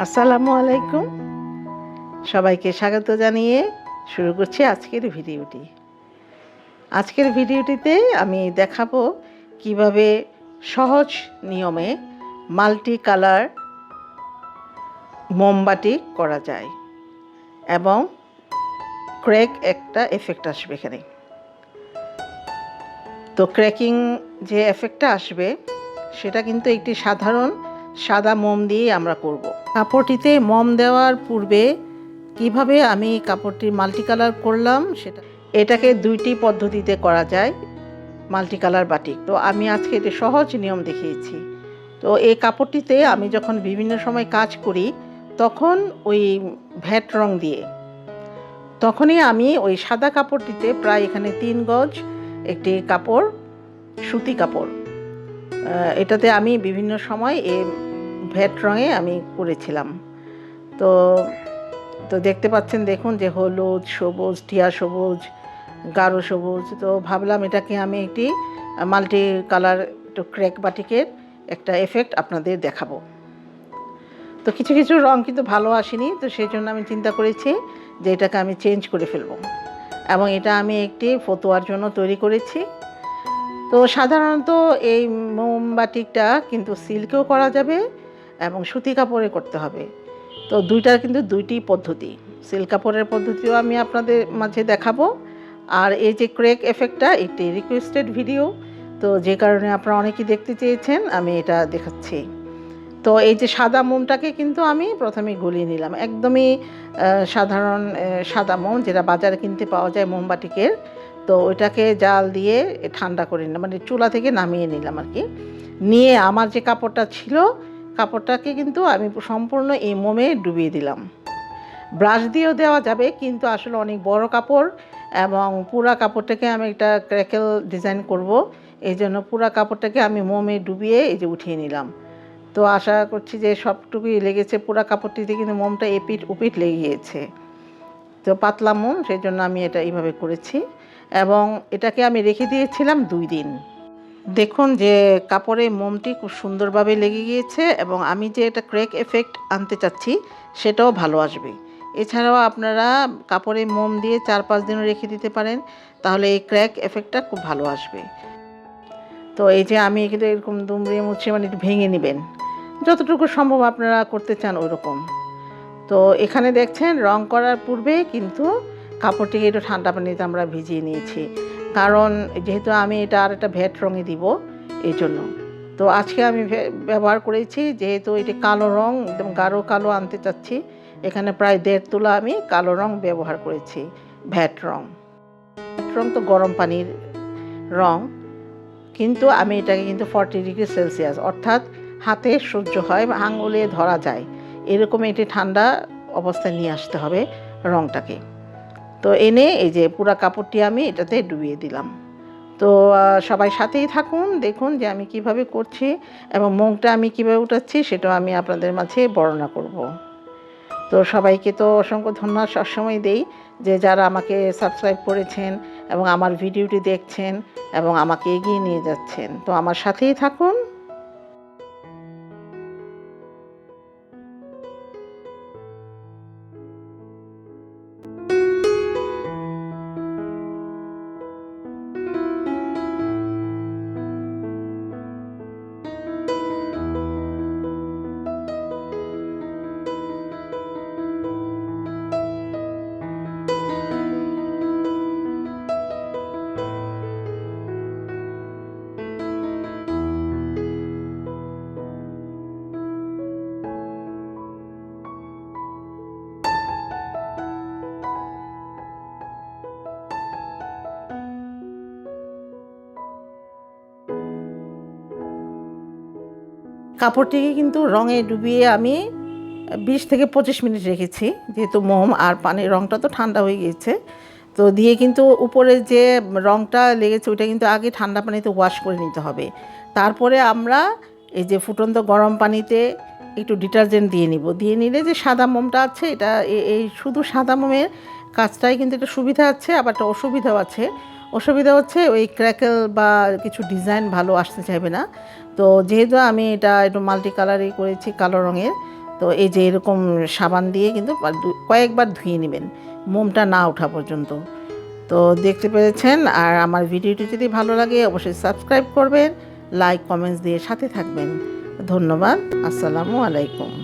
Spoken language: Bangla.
আসসালামু আলাইকুম। সবাইকে স্বাগত জানিয়ে শুরু করছি আজকের ভিডিওটি। আজকের ভিডিওটিতে আমি দেখাবো কিভাবে সহজ নিয়মে মাল্টি কালার মোমবাতি করা যায় এবং ক্র্যাক একটা এফেক্ট আসবে এখানে। তো ক্র্যাকিং যে এফেক্টটা আসবে সেটা কিন্তু একটি সাধারণ সাদা মোম দিয়ে আমরা করব। কাপড়টিতে মোম দেওয়ার পূর্বে কিভাবে আমি কাপড়টি মাল্টি কালার করলাম এটাকে দুইটি পদ্ধতিতে করা যায় মাল্টি কালার বাটিক। তো আমি আজকে এটা সহজ নিয়ম দেখিয়েছি। তো এই কাপড়টিতে আমি যখন বিভিন্ন সময় কাজ করি তখন ওই ভ্যাট রং দিয়ে তখনই আমি ওই সাদা কাপড়টিতে প্রায় এখানে 3 গজ একটি কাপড়, সুতি কাপড়, এটাতে আমি বিভিন্ন সময় এই ভ্যাট রঙে আমি করেছিলাম। তো তো দেখতে পাচ্ছেন, দেখুন যে হলুদ, সবুজ, টিয়া সবুজ, গাঢ় সবুজ। তো ভাবলাম এটাকে আমি একটি মাল্টি কালার একটু ক্র্যাক বাটিকের একটা এফেক্ট আপনাদের দেখাবো। তো কিছু কিছু রং কিন্তু ভালো আসেনি, তো সেই জন্য আমি চিন্তা করেছি যে এটাকে আমি চেঞ্জ করে ফেলবো এবং এটা আমি একটি ফতোয়ার জন্য তৈরি করেছি। তো সাধারণত এই মোমবাতিকটা কিন্তু সিল্কেও করা যাবে এবং সুতি কাপড়ে করতে হবে। তো দুইটার কিন্তু দুইটি পদ্ধতি, সিল্ক কাপড়ের পদ্ধতিও আমি আপনাদের মাঝে দেখাবো। আর এই যে ক্র্যাক এফেক্টটা একটি রিকোয়েস্টেড ভিডিও, তো যে কারণে আপনারা অনেকেই দেখতে চেয়েছেন, আমি এটা দেখাচ্ছি। তো এই যে সাদা মোমটাকে কিন্তু আমি প্রথমে গলিয়ে নিলাম, একদমই সাধারণ সাদা মোম যেটা বাজারে কিনতে পাওয়া যায় মোমবাতিকের। তো ওইটাকে জাল দিয়ে ঠান্ডা করে নিলাম, মানে চুলা থেকে নামিয়ে নিলাম আর কি। নিয়ে আমার যে কাপড়টা ছিল, কাপড়টাকে কিন্তু আমি সম্পূর্ণ এই মোমে ডুবিয়ে দিলাম। ব্রাশ দিয়েও দেওয়া যাবে, কিন্তু আসলে অনেক বড় কাপড় এবং পুরা কাপড়টাকে আমি একটা ক্র্যাকেল ডিজাইন করব, এই জন্য পুরা কাপড়টাকে আমি মোমে ডুবিয়ে এই যে উঠিয়ে নিলাম। তো আশা করছি যে সবটুকুই লেগেছে, পুরা কাপড়টিতে কিন্তু মোমটা এপিট উপিট লেগে গিয়েছে। তো পাতলা মোম, সেই জন্য আমি এটা এইভাবে করেছি এবং এটাকে আমি রেখে দিয়েছিলাম 2 দিন। দেখুন যে কাপড়ে মোমটি খুব সুন্দরভাবে লেগে গিয়েছে এবং আমি যে এটা ক্র্যাক এফেক্ট আনতে চাচ্ছি সেটাও ভালো আসবে। এছাড়াও আপনারা কাপড়ে মোম দিয়ে 4-5 দিনও রেখে দিতে পারেন, তাহলে এই ক্র্যাক এফেক্টটা খুব ভালো আসবে। তো এই যে আমি কিন্তু এরকম দুমড়ে মুছে মানে একটু ভেঙে নেবেন, যতটুকু সম্ভব আপনারা করতে চান ওই রকম। তো এখানে দেখছেন রং করার পূর্বে কিন্তু কাপড়টিকে একটু ঠান্ডা পানিতে আমরা ভিজিয়ে নিয়েছি, কারণ যেহেতু আমি এটা আর একটা ভ্যাট রঙে দিব এই জন্য। তো আজকে আমি ব্যবহার করেছি, যেহেতু এটি কালো রং, একদম গাঢ় কালো আনতে চাচ্ছি, এখানে প্রায় 1.5 তোলা আমি কালো রং ব্যবহার করেছি, ভ্যাট রং। ভ্যাট রং তো গরম পানির রং, কিন্তু আমি এটাকে কিন্তু 40 ডিগ্রি সেলসিয়াস অর্থাৎ হাতে সহ্য হয় বা আঙুলে ধরা যায় এরকম একটি ঠান্ডা অবস্থায় নিয়ে আসতে হবে রংটাকে। তো এনে এই যে পুরা কাপড়টি আমি এটাতে ডুবিয়ে দিলাম। তো সবাই সাথেই থাকুন, দেখুন যে আমি কিভাবে করছি এবং মোমটা আমি কিভাবে উঠাচ্ছি সেটাও আমি আপনাদের মাঝে বর্ণনা করব। তো সবাইকে তো অসংখ্য ধন্যবাদ সবসময় দেই যে যারা আমাকে সাবস্ক্রাইব করেছেন এবং আমার ভিডিওটি দেখছেন এবং আমাকে এগিয়ে নিয়ে যাচ্ছেন। তো আমার সাথেই থাকুন। কাপড়টিকে কিন্তু রঙে ডুবিয়ে আমি 20 থেকে 25 মিনিট রেখেছি, যেহেতু মোম আর পানির রঙটা তো ঠান্ডা হয়ে গিয়েছে। তো দিয়ে কিন্তু উপরে যে রঙটা লেগেছে ওইটা কিন্তু আগে ঠান্ডা পানিতে ওয়াশ করে নিতে হবে। তারপরে আমরা এই যে ফুটন্ত গরম পানিতে একটু ডিটারজেন্ট দিয়ে নিব, দিয়ে নিলে যে সাদা মোমটা আছে, এটা এই শুধু সাদা মোমের কাজটাই কিন্তু একটা সুবিধা আছে, আবার একটা অসুবিধাও আছে। অসুবিধা হচ্ছে ওই ক্র্যাকেল বা কিছু ডিজাইন ভালো আসতে চাইবে না। তো যেহেতু আমি এটা একটু মাল্টি কালারই করেছি, কালো রঙের, তো এই যে এরকম সাবান দিয়ে কিন্তু কয়েকবার ধুয়ে নেবেন, মোমটা না ওঠা পর্যন্ত। তো দেখতে পেরেছেন। আর আমার ভিডিওটি যদি ভালো লাগে অবশ্যই সাবস্ক্রাইব করবেন, লাইক কমেন্টস দিয়ে সাথে থাকবেন। ধন্যবাদ। আসসালামু আলাইকুম।